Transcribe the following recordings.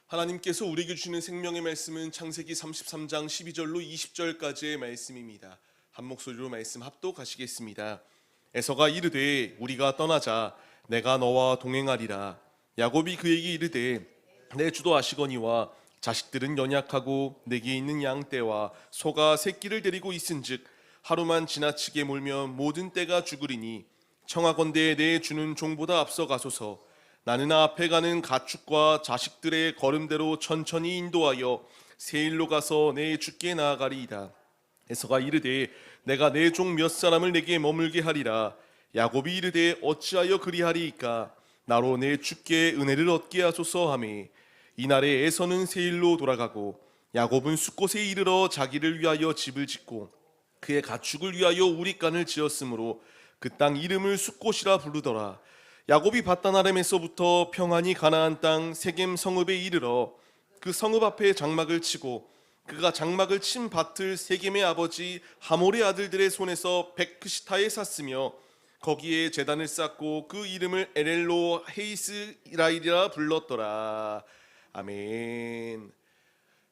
하나님께서 우리에게 주시는 생명의 말씀은 창세기 33장 12절로 20절까지의 말씀입니다. 한 목소리로 말씀 합독하시겠습니다. 에서가 이르되 우리가 떠나자 내가 너와 동행하리라. 야곱이 그에게 이르되 내 주도 아시거니와 자식들은 연약하고 내게 있는 양떼와 소가 새끼를 데리고 있은즉 하루만 지나치게 몰면 모든 떼가 죽으리니 청하건대 내 주는 종보다 앞서 가소서. 나는 앞에 가는 가축과 자식들의 걸음대로 천천히 인도하여 세일로 가서 내 주께 나아가리이다. 에서가 이르되 내가 내 종 몇 사람을 내게 머물게 하리라. 야곱이 이르되 어찌하여 그리하리이까. 나로 내 주께 은혜를 얻게 하소서 하매 이날에 에서는 세일로 돌아가고 야곱은 숫곳에 이르러 자기를 위하여 집을 짓고 그의 가축을 위하여 우릿간을 지었으므로 그 땅 이름을 숫곳이라 부르더라. 야곱이 밧단 아람에서부터 평안히 가나안 땅 세겜 성읍에 이르러 그 성읍 앞에 장막을 치고 그가 장막을 친 밭을 세겜의 아버지 하몰의 아들들의 손에서 백크시타에 샀으며 거기에 제단을 쌓고 그 이름을 에렐로 헤이스라일이라 불렀더라. 아멘.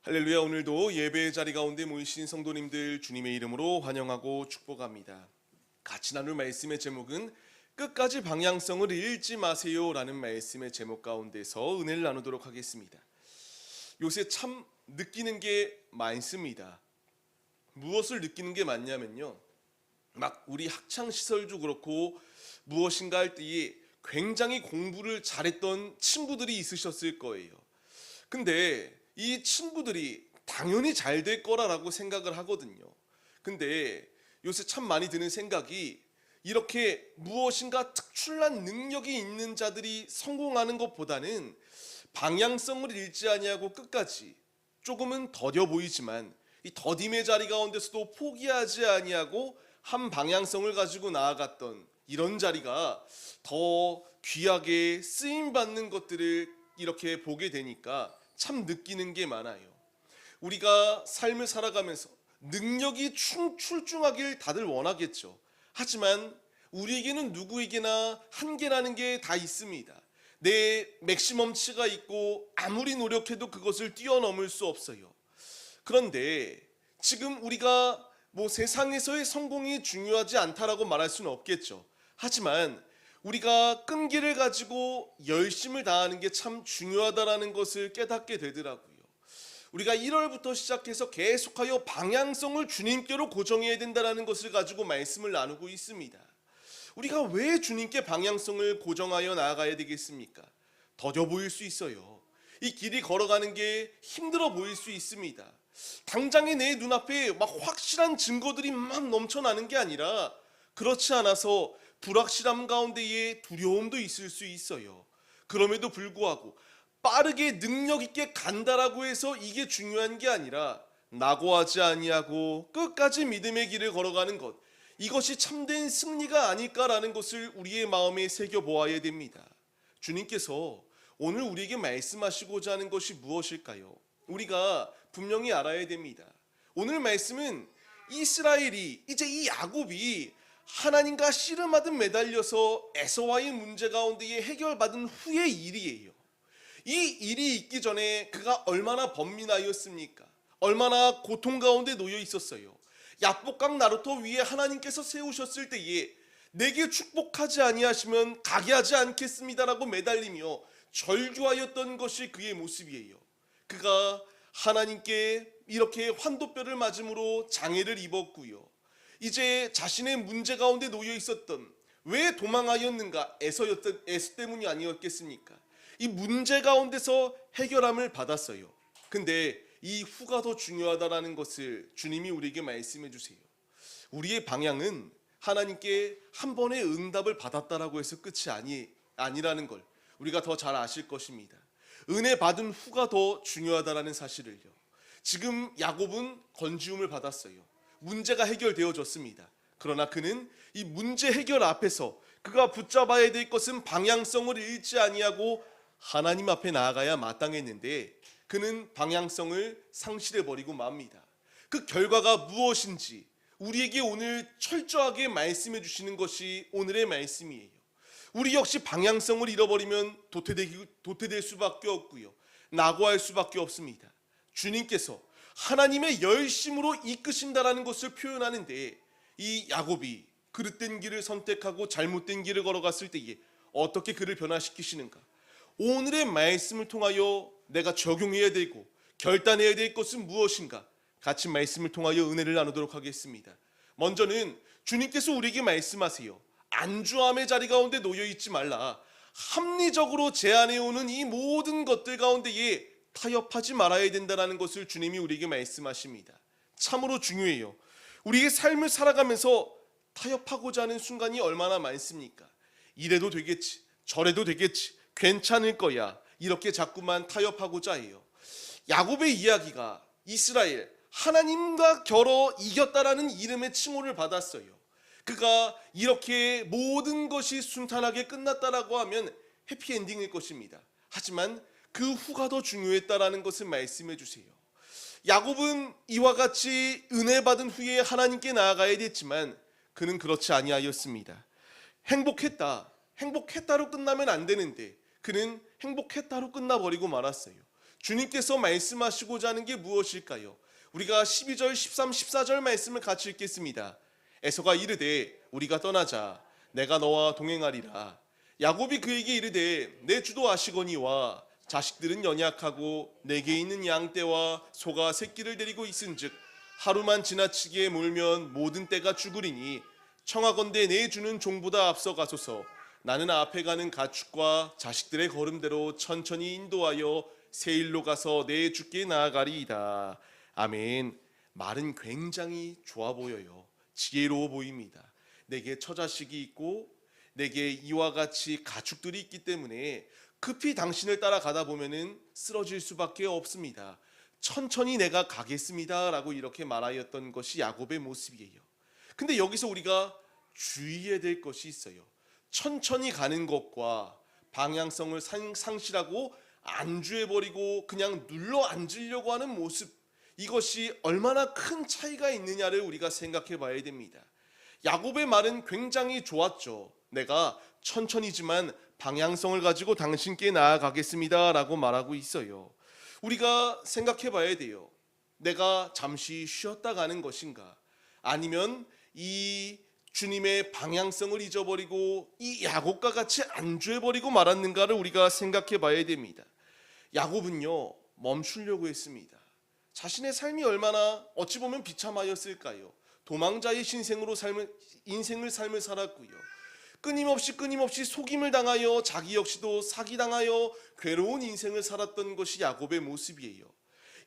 할렐루야. 오늘도 예배의 자리 가운데 모이신 성도님들 주님의 이름으로 환영하고 축복합니다. 같이 나눌 말씀의 제목은 끝까지 방향성을 잃지 마세요 라는 말씀의 제목 가운데서 은혜를 나누도록 하겠습니다. 요새 참 느끼는 게 많습니다. 무엇을 느끼는 게 많냐면요, 막 우리 학창시설도 그렇고 무엇인가 할 때에 굉장히 공부를 잘했던 친구들이 있으셨을 거예요. 근데 이 친구들이 당연히 잘 될 거라고 생각을 하거든요. 근데 요새 참 많이 드는 생각이 이렇게 무엇인가 특출난 능력이 있는 자들이 성공하는 것보다는 방향성을 잃지 아니하고 끝까지 조금은 더뎌 보이지만 이 더딤의 자리 가운데서도 포기하지 아니하고 한 방향성을 가지고 나아갔던 이런 자리가 더 귀하게 쓰임받는 것들을 이렇게 보게 되니까 참 느끼는 게 많아요. 우리가 삶을 살아가면서 능력이 출중하길 다들 원하겠죠. 하지만 우리에게는 누구에게나 한계라는 게 다 있습니다. 내 맥시멈치가 있고 아무리 노력해도 그것을 뛰어넘을 수 없어요. 그런데 지금 우리가 세상에서의 성공이 중요하지 않다라고 말할 수는 없겠죠. 하지만 우리가 끈기를 가지고 열심을 다하는 게 참 중요하다라는 것을 깨닫게 되더라고요. 우리가 1월부터 시작해서 계속하여 방향성을 주님께로 고정해야 된다는 것을 가지고 말씀을 나누고 있습니다. 우리가 왜 주님께 방향성을 고정하여 나아가야 되겠습니까? 더뎌 보일 수 있어요. 이 길이 걸어가는 게 힘들어 보일 수 있습니다. 당장에 내 눈앞에 막 확실한 증거들이 막 넘쳐나는 게 아니라 그렇지 않아서 불확실함 가운데에 두려움도 있을 수 있어요. 그럼에도 불구하고 빠르게 능력 있게 간다라고 해서 이게 중요한 게 아니라 낙오하지 아니하고 끝까지 믿음의 길을 걸어가는 것, 이것이 참된 승리가 아닐까라는 것을 우리의 마음에 새겨보아야 됩니다. 주님께서 오늘 우리에게 말씀하시고자 하는 것이 무엇일까요? 우리가 분명히 알아야 됩니다. 오늘 말씀은 이스라엘이, 이제 이 야곱이 하나님과 씨름하듯 매달려서 에서와의 문제 가운데에 해결받은 후의 일이에요. 이 일이 있기 전에 그가 얼마나 번민하였습니까? 얼마나 고통 가운데 놓여 있었어요. 야복강 나루터 위에 하나님께서 세우셨을 때에 내게 축복하지 아니하시면 가게 하지 않겠습니다라고 매달리며 절규하였던 것이 그의 모습이에요. 그가 하나님께 이렇게 환도뼈를 맞음으로 장애를 입었고요. 이제 자신의 문제 가운데 놓여 있었던, 왜 도망하였는가? 에서 때문이 아니었겠습니까? 이 문제 가운데서 해결함을 받았어요. 근데 이 후가 더 중요하다라는 것을 주님이 우리에게 말씀해 주세요. 우리의 방향은 하나님께 한 번의 응답을 받았다라고 해서 끝이 아니라는 걸 우리가 더 잘 아실 것입니다. 은혜 받은 후가 더 중요하다라는 사실을요. 지금 야곱은 건지움을 받았어요. 문제가 해결되어졌습니다. 그러나 그는 이 문제 해결 앞에서 그가 붙잡아야 될 것은 방향성을 잃지 아니하고 하나님 앞에 나아가야 마땅했는데 그는 방향성을 상실해버리고 맙니다. 그 결과가 무엇인지 우리에게 오늘 철저하게 말씀해 주시는 것이 오늘의 말씀이에요. 우리 역시 방향성을 잃어버리면 도태될 수밖에 없고요. 낙오할 수밖에 없습니다. 주님께서 하나님의 열심으로 이끄신다라는 것을 표현하는데, 이 야곱이 그릇된 길을 선택하고 잘못된 길을 걸어갔을 때에 어떻게 그를 변화시키시는가? 오늘의 말씀을 통하여 내가 적용해야 되고 결단해야 될 것은 무엇인가? 같이 말씀을 통하여 은혜를 나누도록 하겠습니다. 먼저는 주님께서 우리에게 말씀하세요. 안주함의 자리 가운데 놓여 있지 말라. 합리적으로 제안해 오는 이 모든 것들 가운데에 타협하지 말아야 된다는 것을 주님이 우리에게 말씀하십니다. 참으로 중요해요. 우리의 삶을 살아가면서 타협하고자 하는 순간이 얼마나 많습니까? 이래도 되겠지, 저래도 되겠지, 괜찮을 거야, 이렇게 자꾸만 타협하고자 해요. 야곱의 이야기가 이스라엘, 하나님과 겨뤄 이겼다라는 이름의 칭호를 받았어요. 그가 이렇게 모든 것이 순탄하게 끝났다라고 하면 해피엔딩일 것입니다. 하지만 그 후가 더 중요했다라는 것을 말씀해 주세요. 야곱은 이와 같이 은혜 받은 후에 하나님께 나아가야 됐지만 그는 그렇지 아니하였습니다. 행복했다로 끝나면 안 되는데 그는 행복했다로 끝나버리고 말았어요. 주님께서 말씀하시고자 하는 게 무엇일까요? 우리가 12절, 13, 14절 말씀을 같이 읽겠습니다. 에서가 이르되 우리가 떠나자, 내가 너와 동행하리라. 야곱이 그에게 이르되 내 주도 아시거니와 자식들은 연약하고 내게 있는 양떼와 소가 새끼를 데리고 있은즉 하루만 지나치게 몰면 모든 떼가 죽으리니 청하건대 내 주는 종보다 앞서 가소서. 나는 앞에 가는 가축과 자식들의 걸음대로 천천히 인도하여 세일로 가서 내 주께 나아가리이다. 아멘. 말은 굉장히 좋아 보여요. 지혜로워 보입니다. 내게 처자식이 있고 내게 이와 같이 가축들이 있기 때문에 급히 당신을 따라가다 보면은 쓰러질 수밖에 없습니다. 천천히 내가 가겠습니다 라고 이렇게 말하였던 것이 야곱의 모습이에요. 근데 여기서 우리가 주의해야 될 것이 있어요. 천천히 가는 것과 방향성을 상실하고 안주해버리고 그냥 눌러 앉으려고 하는 모습, 이것이 얼마나 큰 차이가 있느냐를 우리가 생각해 봐야 됩니다. 야곱의 말은 굉장히 좋았죠. 내가 천천히지만 방향성을 가지고 당신께 나아가겠습니다 라고 말하고 있어요. 우리가 생각해 봐야 돼요. 내가 잠시 쉬었다 가는 것인가? 아니면 이 주님의 방향성을 잊어버리고 이 야곱과 같이 안주해버리고 말았는가를 우리가 생각해 봐야 됩니다. 야곱은요, 멈추려고 했습니다. 자신의 삶이 얼마나 어찌 보면 비참하였을까요? 도망자의 인생을 살았고요. 끊임없이 속임을 당하여 자기 역시도 사기당하여 괴로운 인생을 살았던 것이 야곱의 모습이에요.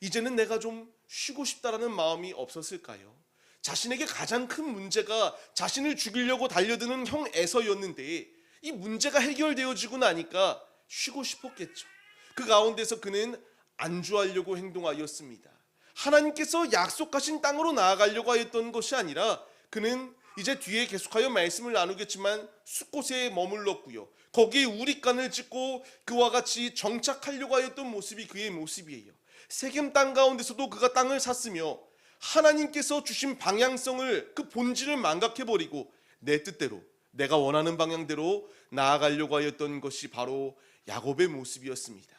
이제는 내가 좀 쉬고 싶다라는 마음이 없었을까요? 자신에게 가장 큰 문제가 자신을 죽이려고 달려드는 형 에서였는데 이 문제가 해결되어지고 나니까 쉬고 싶었겠죠. 그 가운데서 그는 안주하려고 행동하였습니다. 하나님께서 약속하신 땅으로 나아가려고 하였던 것이 아니라 그는 이제 뒤에 계속하여 말씀을 나누겠지만 숫곳에 머물렀고요. 거기에 우릿간을 짓고 그와 같이 정착하려고 하였던 모습이 그의 모습이에요. 세겜 땅 가운데서도 그가 땅을 샀으며 하나님께서 주신 방향성을, 그 본질을 망각해버리고 내 뜻대로, 내가 원하는 방향대로 나아가려고 하였던 것이 바로 야곱의 모습이었습니다.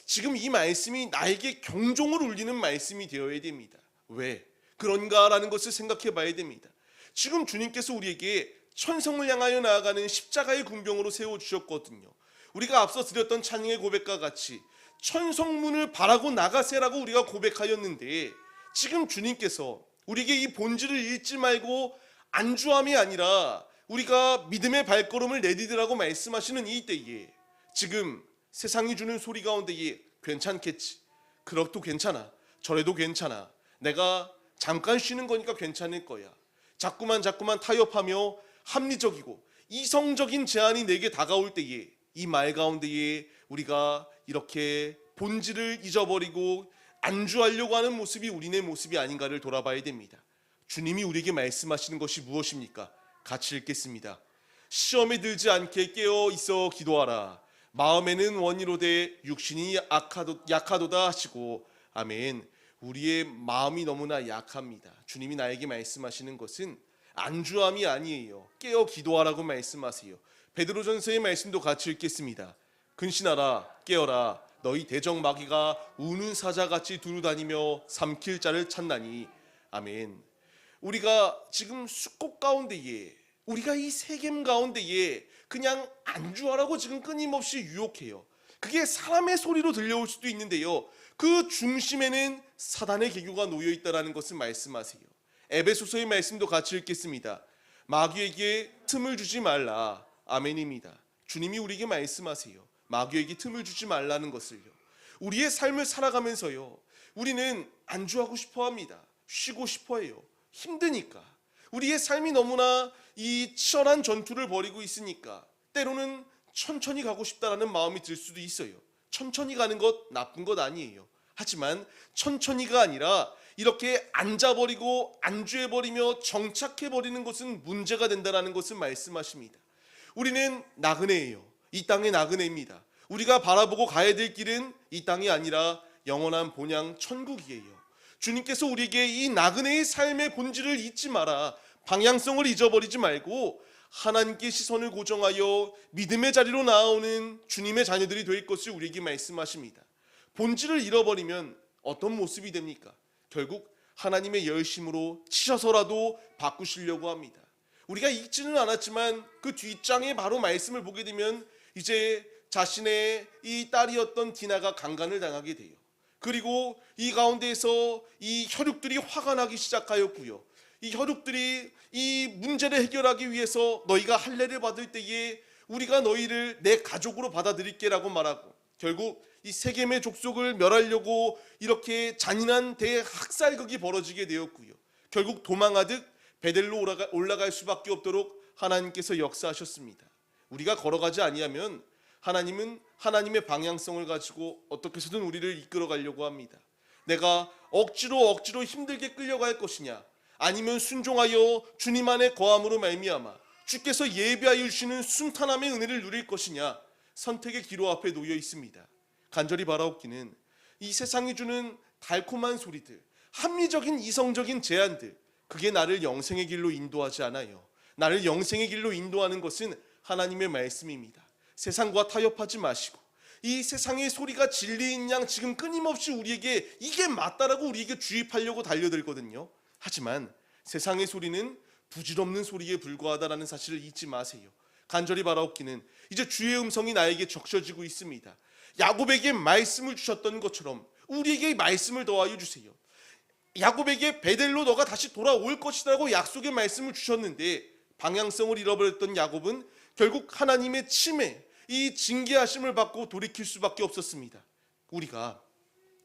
지금 이 말씀이 나에게 경종을 울리는 말씀이 되어야 됩니다. 왜 그런가라는 것을 생각해 봐야 됩니다. 지금 주님께서 우리에게 천성을 향하여 나아가는 십자가의 군병으로 세워주셨거든요. 우리가 앞서 드렸던 찬양의 고백과 같이 천성문을 바라고 나가세라고 우리가 고백하였는데, 지금 주님께서 우리에게 이 본질을 잃지 말고 안주함이 아니라 우리가 믿음의 발걸음을 내디디라고 말씀하시는 이 때에 지금 세상이 주는 소리 가운데에 괜찮겠지, 그렇도 괜찮아, 저래도 괜찮아, 내가 잠깐 쉬는 거니까 괜찮을 거야, 자꾸만 타협하며 합리적이고 이성적인 제안이 내게 다가올 때에 이 말 가운데에 우리가 이렇게 본질을 잊어버리고 안주하려고 하는 모습이 우리네 모습이 아닌가를 돌아봐야 됩니다. 주님이 우리에게 말씀하시는 것이 무엇입니까? 같이 읽겠습니다. 시험에 들지 않게 깨어 있어 기도하라. 마음에는 원이로되 육신이 약하도다 하시고. 아멘. 우리의 마음이 너무나 약합니다. 주님이 나에게 말씀하시는 것은 안주함이 아니에요. 깨어 기도하라고 말씀하세요. 베드로전서의 말씀도 같이 읽겠습니다. 근신하라, 깨어라, 너희 대적 마귀가 우는 사자같이 두루다니며 삼킬 자를 찾나니. 아멘. 우리가 지금 숫꽃 가운데에, 우리가 이 세겜 가운데에 그냥 안주하라고 지금 끊임없이 유혹해요. 그게 사람의 소리로 들려올 수도 있는데요, 그 중심에는 사단의 계교가 놓여 있다라는 것을 말씀하세요. 에베소서의 말씀도 같이 읽겠습니다. 마귀에게 틈을 주지 말라. 아멘입니다. 주님이 우리에게 말씀하세요. 마귀에게 틈을 주지 말라는 것을요. 우리의 삶을 살아가면서요, 우리는 안주하고 싶어합니다. 쉬고 싶어해요. 힘드니까. 우리의 삶이 너무나 이 치열한 전투를 벌이고 있으니까 때로는 천천히 가고 싶다라는 마음이 들 수도 있어요. 천천히 가는 것 나쁜 것 아니에요. 하지만 천천히가 아니라 이렇게 앉아버리고 안주해버리며 정착해버리는 것은 문제가 된다는 것을 말씀하십니다. 우리는 나그네예요. 이 땅의 나그네입니다. 우리가 바라보고 가야 될 길은 이 땅이 아니라 영원한 본향 천국이에요. 주님께서 우리에게 이 나그네의 삶의 본질을 잊지 마라, 방향성을 잊어버리지 말고 하나님께 시선을 고정하여 믿음의 자리로 나아오는 주님의 자녀들이 될 것을 우리에게 말씀하십니다. 본질을 잃어버리면 어떤 모습이 됩니까? 결국 하나님의 열심으로 치셔서라도 바꾸시려고 합니다. 우리가 읽지는 않았지만 그 뒷장에 바로 말씀을 보게 되면 이제 자신의 이 딸이었던 디나가 강간을 당하게 돼요. 그리고 이 가운데에서 이 혈육들이 화가 나기 시작하였고요. 이 혈육들이 이 문제를 해결하기 위해서 너희가 할례를 받을 때에 우리가 너희를 내 가족으로 받아들일게라고 말하고, 결국 이 세겜의 족속을 멸하려고 이렇게 잔인한 대학살극이 벌어지게 되었고요. 결국 도망하듯 베델로 올라갈 수밖에 없도록 하나님께서 역사하셨습니다. 우리가 걸어가지 아니하면 하나님은 하나님의 방향성을 가지고 어떻게 해서든 우리를 이끌어 가려고 합니다. 내가 억지로 힘들게 끌려갈 것이냐, 아니면 순종하여 주님 안에 거함으로 말미암아 주께서 예비하여 주시는 순탄함의 은혜를 누릴 것이냐, 선택의 기로 앞에 놓여 있습니다. 간절히 바라옵기는 이 세상이 주는 달콤한 소리들, 합리적인 이성적인 제안들, 그게 나를 영생의 길로 인도하지 않아요. 나를 영생의 길로 인도하는 것은 하나님의 말씀입니다. 세상과 타협하지 마시고, 이 세상의 소리가 진리인 양 지금 끊임없이 우리에게 이게 맞다라고 우리에게 주입하려고 달려들거든요. 하지만 세상의 소리는 부질없는 소리에 불과하다라는 사실을 잊지 마세요. 간절히 바라옵기는 이제 주의 음성이 나에게 적셔지고 있습니다. 야곱에게 말씀을 주셨던 것처럼 우리에게 말씀을 더하여 주세요. 야곱에게 베델로 너가 다시 돌아올 것이라고 약속의 말씀을 주셨는데 방향성을 잃어버렸던 야곱은 결국 하나님의 침에 이 징계하심을 받고 돌이킬 수밖에 없었습니다. 우리가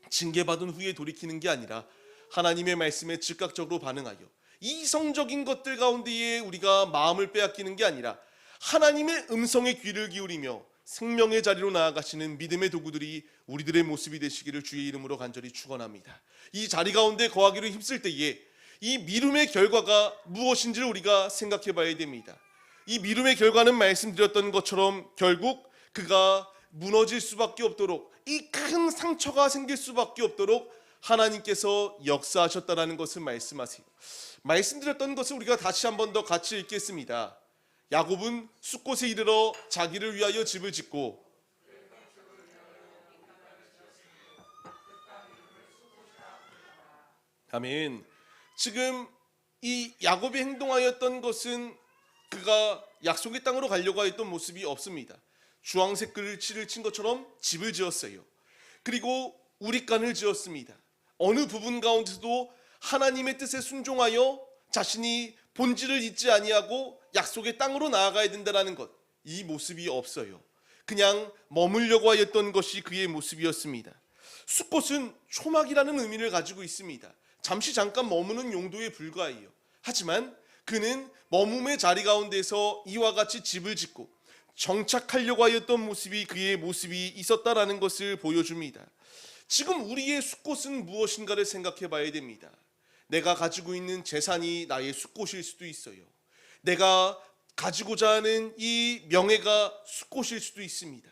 징계받은 후에 돌이키는 게 아니라 하나님의 말씀에 즉각적으로 반응하여 이성적인 것들 가운데에 우리가 마음을 빼앗기는 게 아니라 하나님의 음성에 귀를 기울이며 생명의 자리로 나아가시는 믿음의 도구들이 우리들의 모습이 되시기를 주의 이름으로 간절히 축원합니다. 이 자리 가운데 거하기로 힘쓸 때에 이 미움의 결과가 무엇인지를 우리가 생각해 봐야 됩니다. 이 미움의 결과는 말씀드렸던 것처럼 결국 그가 무너질 수밖에 없도록, 이 큰 상처가 생길 수밖에 없도록 하나님께서 역사하셨다라는 것을 말씀하세요. 말씀드렸던 것을 우리가 다시 한 번 더 같이 읽겠습니다. 야곱은 숫곳에 이르러 자기를 위하여 집을 짓고, 아멘. 지금 이 야곱이 행동하였던 것은 그가 약속의 땅으로 가려고 했던 모습이 없습니다. 주황색 글씨를 친 것처럼 집을 지었어요. 그리고 우릿간을 지었습니다. 어느 부분 가운데서도 하나님의 뜻에 순종하여 자신이 본질을 잊지 아니하고 약속의 땅으로 나아가야 된다는 것, 이 모습이 없어요. 그냥 머물려고 하였던 것이 그의 모습이었습니다. 숫꽃은 초막이라는 의미를 가지고 있습니다. 잠시 잠깐 머무는 용도에 불과해요. 하지만 그는 머뭄의 자리 가운데서 이와 같이 집을 짓고 정착하려고 하였던 모습이 그의 모습이 있었다라는 것을 보여줍니다. 지금 우리의 숫꽃은 무엇인가를 생각해 봐야 됩니다. 내가 가지고 있는 재산이 나의 숫꽃일 수도 있어요. 내가 가지고자 하는 이 명예가 숫꽃일 수도 있습니다.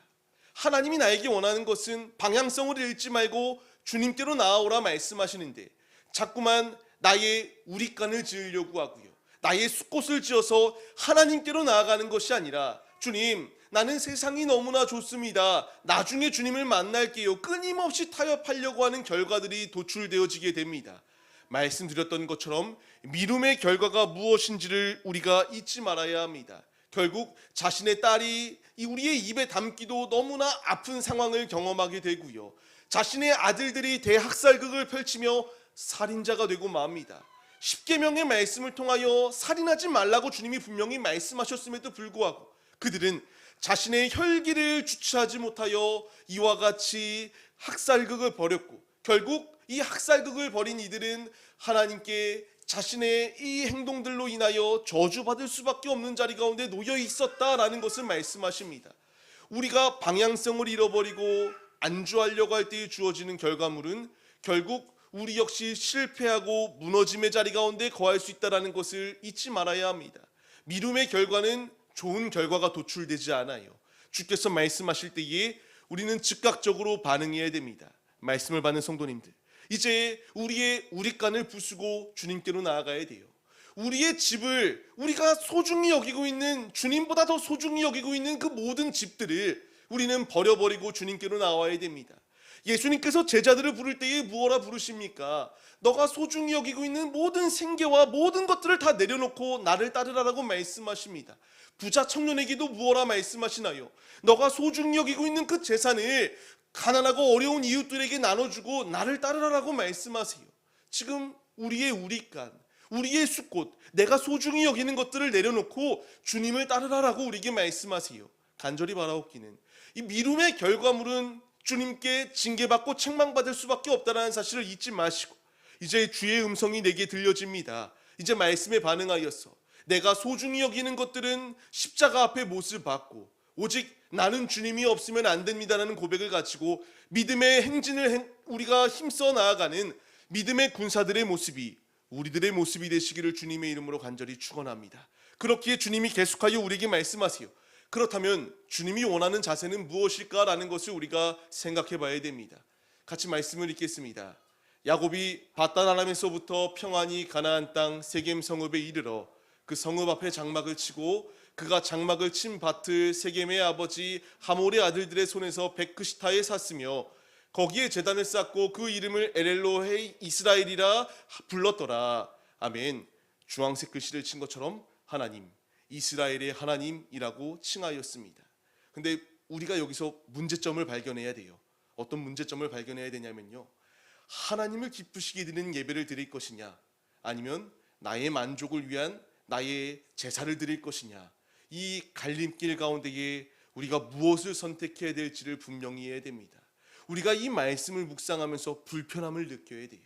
하나님이 나에게 원하는 것은 방향성을 잃지 말고 주님께로 나아오라 말씀하시는데 자꾸만 나의 우릿간을 지으려고 하고요, 나의 숫꽃을 지어서 하나님께로 나아가는 것이 아니라 주님, 나는 세상이 너무나 좋습니다. 나중에 주님을 만날게요. 끊임없이 타협하려고 하는 결과들이 도출되어지게 됩니다. 말씀드렸던 것처럼 미움의 결과가 무엇인지를 우리가 잊지 말아야 합니다. 결국 자신의 딸이 우리의 입에 담기도 너무나 아픈 상황을 경험하게 되고요. 자신의 아들들이 대학살극을 펼치며 살인자가 되고 맙니다. 십계명의 말씀을 통하여 살인하지 말라고 주님이 분명히 말씀하셨음에도 불구하고 그들은 자신의 혈기를 주체하지 못하여 이와 같이 학살극을 벌였고, 결국 이 학살극을 벌인 이들은 하나님께 자신의 이 행동들로 인하여 저주받을 수밖에 없는 자리 가운데 놓여 있었다라는 것을 말씀하십니다. 우리가 방향성을 잃어버리고 안주하려고 할 때에 주어지는 결과물은 결국 우리 역시 실패하고 무너짐의 자리 가운데 거할 수 있다는 것을 잊지 말아야 합니다. 미움의 결과는 좋은 결과가 도출되지 않아요. 주께서 말씀하실 때에 우리는 즉각적으로 반응해야 됩니다. 말씀을 받는 성도님들, 이제 우리의 우릿간을 부수고 주님께로 나아가야 돼요. 우리의 집을 우리가 소중히 여기고 있는, 주님보다 더 소중히 여기고 있는 그 모든 집들을 우리는 버려버리고 주님께로 나와야 됩니다. 예수님께서 제자들을 부를 때에 무엇라 부르십니까? 너가 소중히 여기고 있는 모든 생계와 모든 것들을 다 내려놓고 나를 따르라라고 말씀하십니다. 부자 청년에게도 무엇라 말씀하시나요? 너가 소중히 여기고 있는 그 재산을 가난하고 어려운 이웃들에게 나눠주고 나를 따르라라고 말씀하세요. 지금 우리의 우릿간, 우리의 숫곳, 내가 소중히 여기는 것들을 내려놓고 주님을 따르라라고 우리에게 말씀하세요. 간절히 바라옵기는 이 미움의 결과물은 주님께 징계받고 책망받을 수밖에 없다는 사실을 잊지 마시고, 이제 주의 음성이 내게 들려집니다. 이제 말씀에 반응하여서 내가 소중히 여기는 것들은 십자가 앞에 못을 박고 오직 나는 주님이 없으면 안 됩니다라는 고백을 가지고 믿음의 행진을 우리가 힘써 나아가는 믿음의 군사들의 모습이 우리들의 모습이 되시기를 주님의 이름으로 간절히 축원합니다. 그렇기에 주님이 계속하여 우리에게 말씀하세요. 그렇다면 주님이 원하는 자세는 무엇일까라는 것을 우리가 생각해 봐야 됩니다. 같이 말씀을 읽겠습니다. 야곱이 밧단 아람에서부터 평안히 가나안 땅 세겜 성읍에 이르러 그 성읍 앞에 장막을 치고 그가 장막을 친 밭을 세겜의 아버지 하몰의 아들들의 손에서 베크시타에 샀으며 거기에 제단을 쌓고 그 이름을 엘엘로헤 이스라엘이라 불렀더라. 아멘. 주황색 글씨를 친 것처럼 하나님, 이스라엘의 하나님이라고 칭하였습니다. 근데 우리가 여기서 문제점을 발견해야 돼요. 어떤 문제점을 발견해야 되냐면요, 하나님을 기쁘시게 드리는 예배를 드릴 것이냐, 아니면 나의 만족을 위한 나의 제사를 드릴 것이냐, 이 갈림길 가운데에 우리가 무엇을 선택해야 될지를 분명히 해야 됩니다. 우리가 이 말씀을 묵상하면서 불편함을 느껴야 돼요.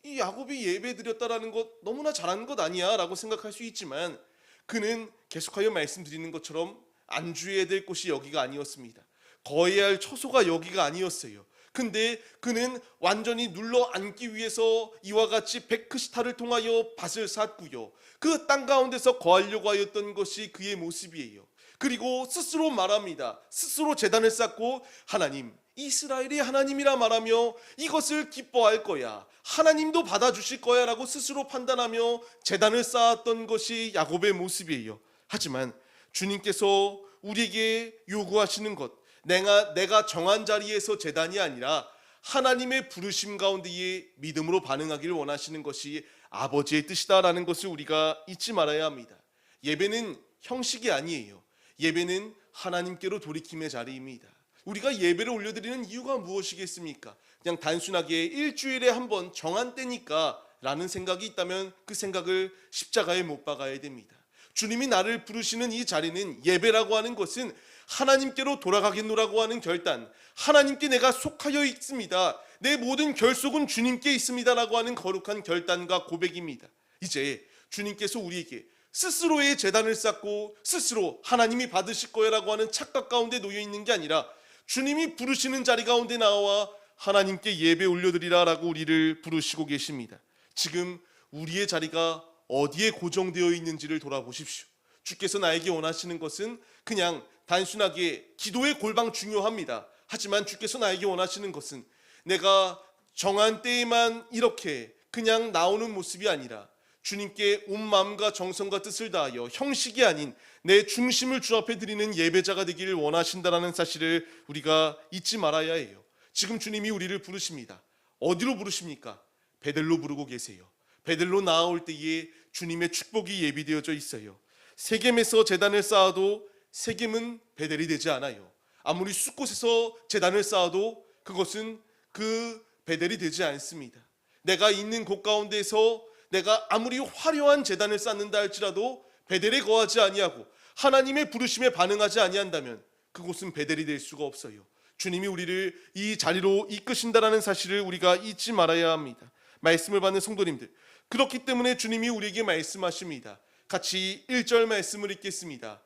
이 야곱이 예배 드렸다라는 것 너무나 잘하는 것 아니야 라고 생각할 수 있지만, 그는 계속하여 말씀드리는 것처럼 안주해야 될 곳이 여기가 아니었습니다. 거해야 할 처소가 여기가 아니었어요. 근데 그는 완전히 눌러 앉기 위해서 이와 같이 베크시타를 통하여 밭을 샀고요, 그 땅 가운데서 거하려고 하였던 것이 그의 모습이에요. 그리고 스스로 말합니다. 스스로 제단을 쌓고 하나님, 이스라엘이 하나님이라 말하며 이것을 기뻐할 거야, 하나님도 받아주실 거야 라고 스스로 판단하며 제단을 쌓았던 것이 야곱의 모습이에요. 하지만 주님께서 우리에게 요구하시는 것, 내가 정한 자리에서 제단이 아니라 하나님의 부르심 가운데에 믿음으로 반응하기를 원하시는 것이 아버지의 뜻이다라는 것을 우리가 잊지 말아야 합니다. 예배는 형식이 아니에요. 예배는 하나님께로 돌이킴의 자리입니다. 우리가 예배를 올려드리는 이유가 무엇이겠습니까? 그냥 단순하게 일주일에 한 번 정한 때니까 라는 생각이 있다면 그 생각을 십자가에 못 박아야 됩니다. 주님이 나를 부르시는 이 자리는, 예배라고 하는 것은 하나님께로 돌아가겠노라고 하는 결단, 하나님께 내가 속하여 있습니다, 내 모든 결속은 주님께 있습니다라고 하는 거룩한 결단과 고백입니다. 이제 주님께서 우리에게 스스로의 제단을 쌓고 스스로 하나님이 받으실 거야라고 하는 착각 가운데 놓여 있는 게 아니라 주님이 부르시는 자리 가운데 나와 하나님께 예배 올려드리라라고 우리를 부르시고 계십니다. 지금 우리의 자리가 어디에 고정되어 있는지를 돌아보십시오. 주께서 나에게 원하시는 것은 그냥 단순하게 기도의 골방 중요합니다. 하지만 주께서 나에게 원하시는 것은 내가 정한 때에만 이렇게 그냥 나오는 모습이 아니라 주님께 온 마음과 정성과 뜻을 다하여 형식이 아닌 내 중심을 주 앞에 드리는 예배자가 되기를 원하신다라는 사실을 우리가 잊지 말아야 해요. 지금 주님이 우리를 부르십니다. 어디로 부르십니까? 베델로 부르고 계세요. 베델로 나아올 때에 주님의 축복이 예비되어져 있어요. 세겜에서 제단을 쌓아도 세겜은 베델이 되지 않아요. 아무리 숫곳에서 제단을 쌓아도 그것은 그 베델이 되지 않습니다. 내가 있는 곳 가운데서 내가 아무리 화려한 제단을 쌓는다 할지라도 베델에 거하지 아니하고 하나님의 부르심에 반응하지 아니한다면 그곳은 베델이 될 수가 없어요. 주님이 우리를 이 자리로 이끄신다라는 사실을 우리가 잊지 말아야 합니다. 말씀을 받는 성도님들, 그렇기 때문에 주님이 우리에게 말씀하십니다. 같이 1절 말씀을 읽겠습니다.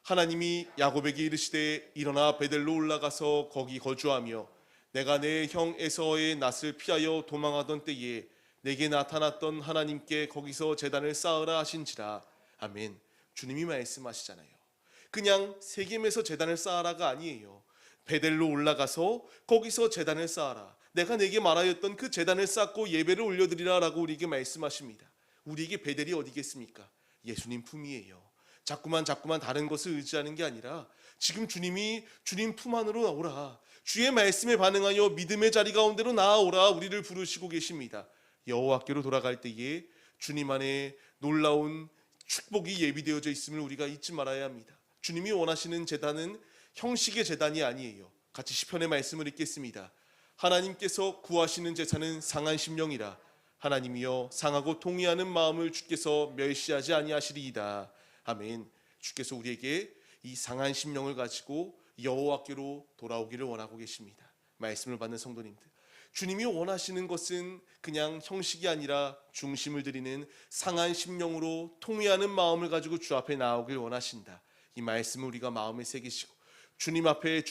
하나님이 야곱에게 이르시되 일어나 베델로 올라가서 거기 거주하며 내가 내 형 에서의 낯을 피하여 도망하던 때에 내게 나타났던 하나님께 거기서 제단을 쌓으라 하신지라. 아멘. 주님이 말씀하시잖아요. 그냥 세겜에서 제단을 쌓아라가 아니에요. 베델로 올라가서 거기서 제단을 쌓아라. 내가 내게 말하였던 그 제단을 쌓고 예배를 올려드리라 라고 우리에게 말씀하십니다. 우리에게 베델이 어디겠습니까? 예수님 품이에요. 자꾸만 다른 것을 의지하는 게 아니라 지금 주님이 주님 품 안으로 나오라. 주의 말씀에 반응하여 믿음의 자리 가운데로 나아오라 우리를 부르시고 계십니다. 여호와께로 돌아갈 때에 주님 안에 놀라운 축복이 예비되어져 있음을 우리가 잊지 말아야 합니다. 주님이 원하시는 제단은 형식의 제단이 아니에요. 같이 시편의 말씀을 읽겠습니다. 하나님께서 구하시는 제사는 상한 심령이라. 하나님이여 상하고 통회하는 마음을 주께서 멸시하지 아니하시리이다. 아멘. 주께서 우리에게 이 상한 심령을 가지고 여호와께로 돌아오기를 원하고 계십니다. 말씀을 받는 성도님들, 주님이 원하시는 것은 그냥 형식이 아니라 중심을 드리는 상한 심령으로 통회하는 마음을 가지고 주 앞에 나오길 원하신다. 이 말씀을 우리가 마음에 새기시고 주님 앞에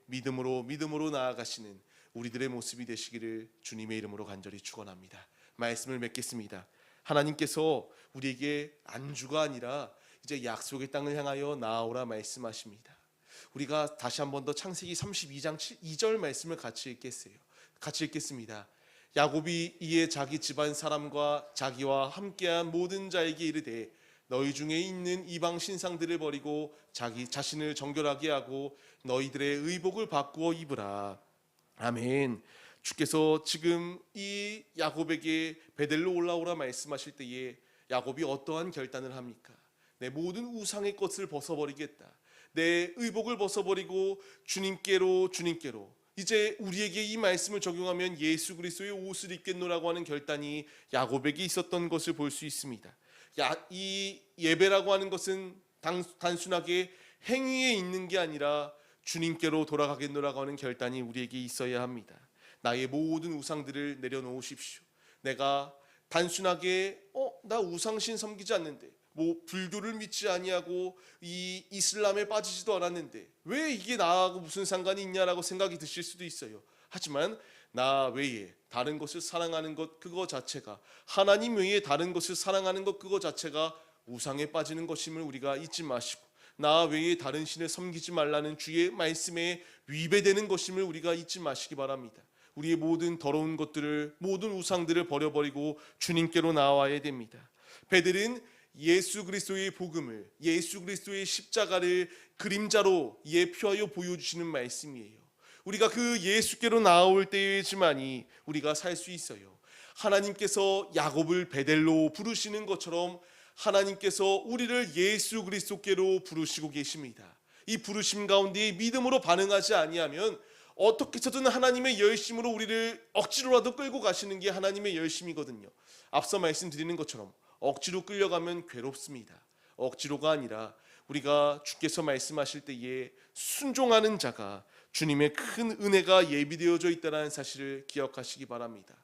믿음으로 나아가시는 우리들의 모습이 되시기를 주님의 이름으로 간절히 축원합니다. 말씀을 맺겠습니다. 하나님께서 우리에게 안주가 아니라 이제 약속의 땅을 향하여 나아오라 말씀하십니다. 우리가 다시 한 번 더 창세기 32장 2절 말씀을 같이 읽겠습니다. 야곱이 이에 자기 집안 사람과 자기와 함께한 모든 자에게 이르되 너희 중에 있는 이방 신상들을 버리고 자기 자신을 정결하게 하고 너희들의 의복을 바꾸어 입으라. 아멘. 주께서 지금 이 야곱에게 베델로 올라오라 말씀하실 때에 야곱이 어떠한 결단을 합니까? 내 모든 우상의 것을 벗어버리겠다. 내 의복을 벗어버리고 주님께로 이제 우리에게 이 말씀을 적용하면 예수 그리스도의 옷을 입겠노라고 하는 결단이 야곱에게 있었던 것을 볼 수 있습니다. 이 예배라고 하는 것은 단순하게 행위에 있는 게 아니라 주님께로 돌아가겠노라고 하는 결단이 우리에게 있어야 합니다. 나의 모든 우상들을 내려놓으십시오. 내가 단순하게 나 우상신 섬기지 않는데, 불교를 믿지 아니하고 이 이슬람에 빠지지도 않았는데 왜 이게 나하고 무슨 상관이 있냐라고 생각이 드실 수도 있어요. 하지만 나 외에 다른 것을 사랑하는 것 그거 자체가, 하나님 외에 다른 것을 사랑하는 것 그거 자체가 우상에 빠지는 것임을 우리가 잊지 마시고, 나 외에 다른 신을 섬기지 말라는 주의 말씀에 위배되는 것임을 우리가 잊지 마시기 바랍니다. 우리의 모든 더러운 것들을, 모든 우상들을 버려버리고 주님께로 나와야 됩니다. 베델은 예수 그리스도의 복음을, 예수 그리스도의 십자가를 그림자로 예표하여 보여주시는 말씀이에요. 우리가 그 예수께로 나올 때에지만이 우리가 살 수 있어요. 하나님께서 야곱을 베델로 부르시는 것처럼 하나님께서 우리를 예수 그리스도께로 부르시고 계십니다. 이 부르심 가운데 믿음으로 반응하지 아니하면 어떻게 해서든 하나님의 열심으로 우리를 억지로라도 끌고 가시는 게 하나님의 열심이거든요. 앞서 말씀드리는 것처럼 억지로 끌려가면 괴롭습니다. 억지로가 아니라 우리가 주께서 말씀하실 때에 순종하는 자가 주님의 큰 은혜가 예비되어져 있다는 사실을 기억하시기 바랍니다.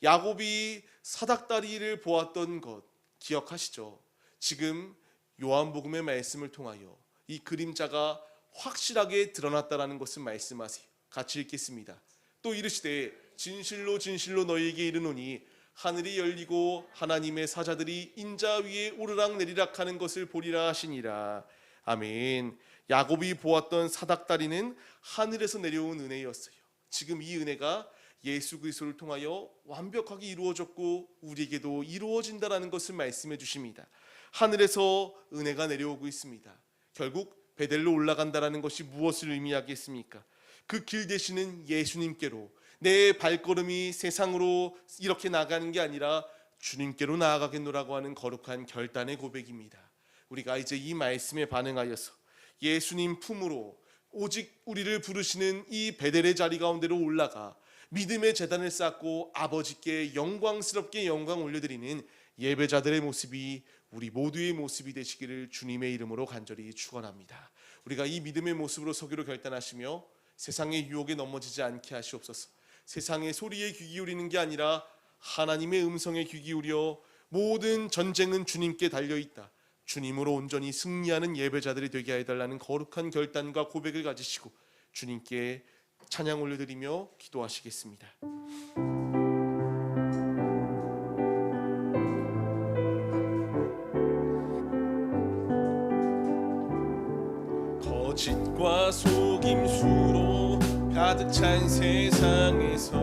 야곱이 사닥다리를 보았던 것 기억하시죠? 지금 요한복음의 말씀을 통하여 이 그림자가 확실하게 드러났다라는 것을 말씀하세요. 같이 읽겠습니다. 또 이르시되 진실로 진실로 너희에게 이르노니 하늘이 열리고 하나님의 사자들이 인자 위에 오르락 내리락 하는 것을 보리라 하시니라. 아멘. 야곱이 보았던 사닥다리는 하늘에서 내려온 은혜였어요. 지금 이 은혜가 예수 그리스도를 통하여 완벽하게 이루어졌고 우리에게도 이루어진다라는 것을 말씀해 주십니다. 하늘에서 은혜가 내려오고 있습니다. 결국 베델로 올라간다라는 것이 무엇을 의미하겠습니까? 그 길 되시는 예수님께로 내 발걸음이 세상으로 이렇게 나가는 게 아니라 주님께로 나아가겠노라고 하는 거룩한 결단의 고백입니다. 우리가 이제 이 말씀에 반응하여서 예수님 품으로 오직 우리를 부르시는 이 베델의 자리 가운데로 올라가 믿음의 제단을 쌓고 아버지께 영광스럽게 영광 올려드리는 예배자들의 모습이 우리 모두의 모습이 되시기를 주님의 이름으로 간절히 축원합니다. 우리가 이 믿음의 모습으로 서기로 결단하시며 세상의 유혹에 넘어지지 않게 하시옵소서. 세상의 소리에 귀 기울이는 게 아니라 하나님의 음성에 귀 기울여 모든 전쟁은 주님께 달려있다, 주님으로 온전히 승리하는 예배자들이 되게 해달라는 거룩한 결단과 고백을 가지시고 주님께 찬양 올려드리며 기도하시겠습니다. 거짓과 속임수로 가득 찬 세상에서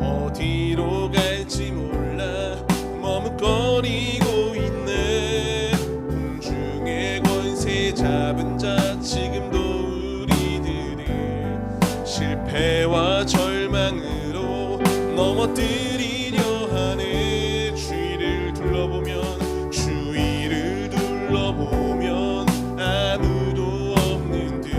어디로 갈지 몰라 머뭇거리고 있네. 공중의 권세 잡은 자 지금도 우리들을 실패와 절망으로 넘어뜨리려 하네. 주위를 둘러보면 아무도 없는 듯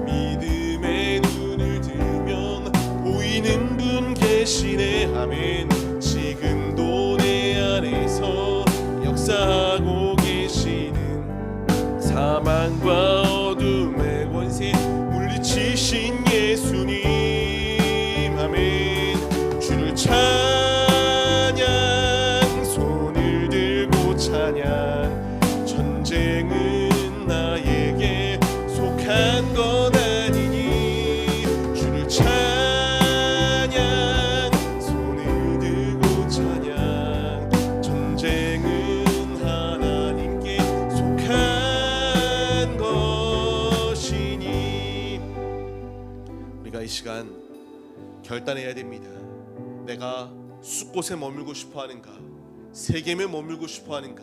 믿음의 눈을 들면 보이는 분 계시네. 아멘. 지금도 내 안에서 역사하고 계시는 사망과 어둠의 권세 물리치신 예수님. 아멘. 주를 찬양, 손을 들고 찬양. 전쟁은 나에게 속한 것 아니니. 주를 찬양, 손을 들고 찬양. 전쟁은 하나님께 속한 것이니. 우리가 이 시간 결단해야 됩니다. 내가 숲곳에 머물고 싶어 하는가, 세겜에 머물고 싶어 하는가,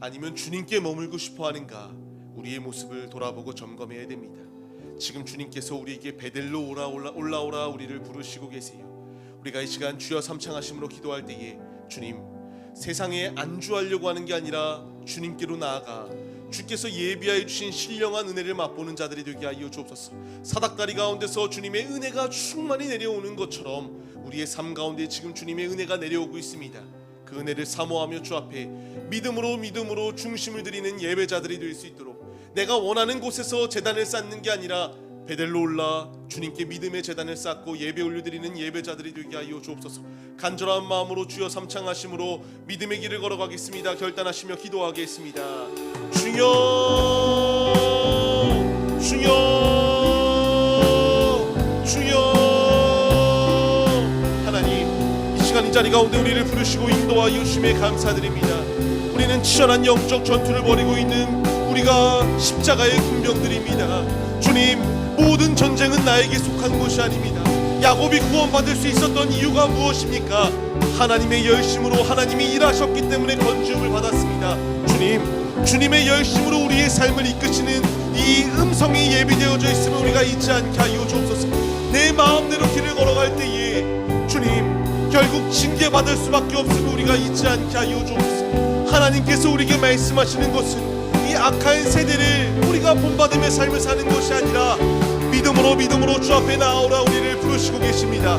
아니면 주님께 머물고 싶어 하는가, 우리의 모습을 돌아보고 점검해야 됩니다. 지금 주님께서 우리에게 베델로 올라오라 우리를 부르시고 계세요. 우리가 이 시간 주여 삼창하심으로 기도할 때에 주님, 세상에 안주하려고 하는 게 아니라 주님께로 나아가 주께서 예비하여 주신 신령한 은혜를 맛보는 자들이 되게 하여 주옵소서. 사닥다리 가운데서 주님의 은혜가 충만히 내려오는 것처럼 우리의 삶 가운데 지금 주님의 은혜가 내려오고 있습니다. 그 은혜를 사모하며 주 앞에 믿음으로 중심을 드리는 예배자들이 될 수 있도록, 내가 원하는 곳에서 제단을 쌓는 게 아니라 베델로 올라 주님께 믿음의 제단을 쌓고 예배 올려드리는 예배자들이 되게 하여 주옵소서. 간절한 마음으로 주여 삼창하심으로 믿음의 길을 걸어가겠습니다. 결단하시며 기도하겠습니다. 주여, 주여, 주여. 하나님, 이 시간 이 자리 가운데 우리를 부르시고 인도하여 주심에 감사드립니다. 우리는 치열한 영적 전투를 벌이고 있는 우리가 십자가의 군병들입니다. 주님, 모든 전쟁은 나에게 속한 것이 아닙니다. 야곱이 구원받을 수 있었던 이유가 무엇입니까? 하나님의 열심으로 하나님이 일하셨기 때문에 건지움을 받았습니다. 주님, 주님의 열심으로 우리의 삶을 이끄시는 이 음성이 예비되어져 있으면 우리가 잊지 않게 하여 주옵소서. 내 마음대로 길을 걸어갈 때에 주님, 결국 징계받을 수밖에 없음을 우리가 잊지 않게 하여 주옵소서. 하나님께서 우리에게 말씀하시는 것은 이 악한 세대를 우리가 본받음의 삶을 사는 것이 아니라 믿음으로 주 앞에 나오라 우리를 부르시고 계십니다.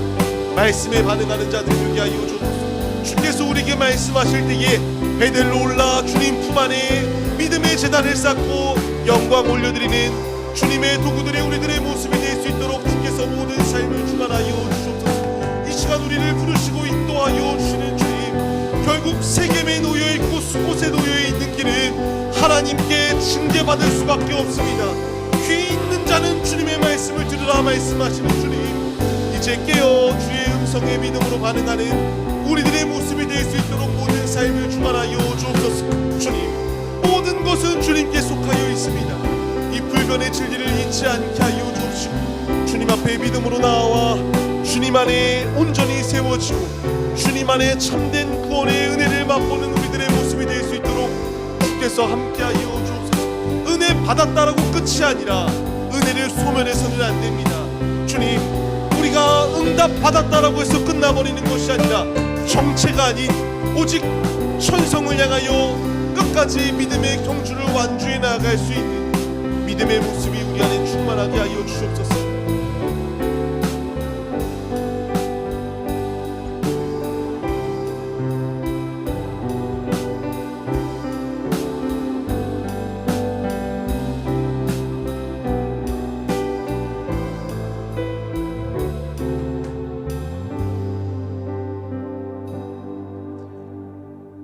말씀에 반응하는 자들 되게 하여 주옵소서. 주께서 우리에게 말씀하실 때에 베델로 올라 주님 품 안에 믿음의 제단을 쌓고 영광 올려드리는 주님의 도구들의 우리들의 모습이 될 수 있도록 주께서 모든 삶을 주관하여 주옵소서. 이 시간 우리를 부르시고 인도하여 주시는 주님, 결국 세겜에 놓여있고 수곳에 놓여있는 길은 하나님께 징계받을 수밖에 없습니다. 귀 있는 자는 주님의 말씀을 들으라 말씀하시는 주님, 이제 깨어 주의 음성에 믿음으로 반응하는 우리들의 모습이 될 수 있도록 모든 삶을 주관하여 주옵소서. 주님, 모든 것은 주님께 속하여 있습니다. 이 불변의 진리를 잊지 않게 하여 주옵시고 주님 앞에 믿음으로 나와 주님 주님 안에 온전히 세워지고 주님 안에 참된 구원의 은혜를 맛보는 우리들의 모습이 될 수 있도록 주께서 함께하여 주옵소서. 은혜 받았다라고 끝이 아니라 은혜를 소멸해서는 안 됩니다. 주님, 우리가 응답 받았다라고 해서 끝나버리는 것이 아니라 정체가 아닌 오직 천성을 향하여 끝까지 믿음의 경주를 완주해 나아갈 수 있는 믿음의 모습이 우리 안에 충만하게 하여 주옵소서.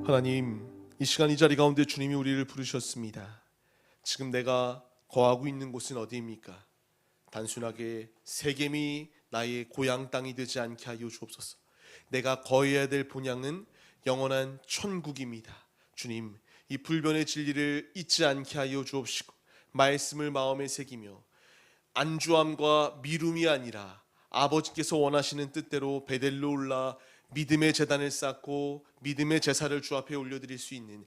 하나님, 이 시간 이 자리 가운데 주님이 우리를 부르셨습니다. 지금 내가 거하고 있는 곳은 어디입니까? 단순하게 세겜이 나의 고향 땅이 되지 않게 하여 주옵소서. 내가 거해야 될 본향은 영원한 천국입니다. 주님, 이 불변의 진리를 잊지 않게 하여 주옵시고 말씀을 마음에 새기며 안주함과 미움이 아니라 아버지께서 원하시는 뜻대로 베델로 올라 믿음의 제단을 쌓고 믿음의 제사를 주 앞에 올려드릴 수 있는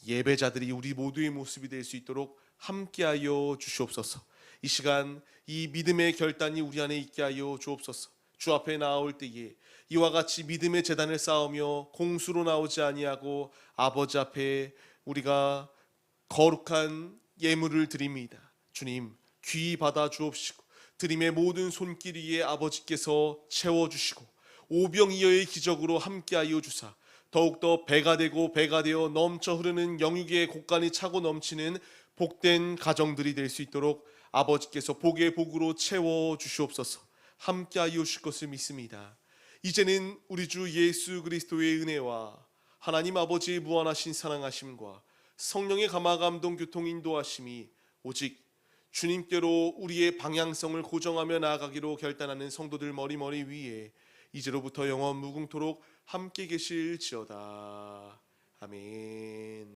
예배자들이 우리 모두의 모습이 될 수 있도록 함께하여 주시옵소서. 이 시간 이 믿음의 결단이 우리 안에 있게 하여 주옵소서. 주 앞에 나올 때에 이와 같이 믿음의 제단을 쌓으며 공수로 나오지 아니하고 아버지 앞에 우리가 거룩한 예물을 드립니다. 주님, 귀히 받아 주옵시고 드림의 모든 손길 위에 아버지께서 채워주시고 오병이어의 기적으로 함께하여 주사 더욱더 배가 되고 배가 되어 넘쳐 흐르는 영육의 곳간이 차고 넘치는 복된 가정들이 될 수 있도록 아버지께서 복의 복으로 채워 주시옵소서. 함께하여 주실 것을 믿습니다. 이제는 우리 주 예수 그리스도의 은혜와 하나님 아버지의 무한하신 사랑하심과 성령의 감화 감동 교통 인도하심이 오직 주님께로 우리의 방향성을 고정하며 나아가기로 결단하는 성도들 머리 위에 이제로부터 영원 무궁토록 함께 계실지어다. 아멘.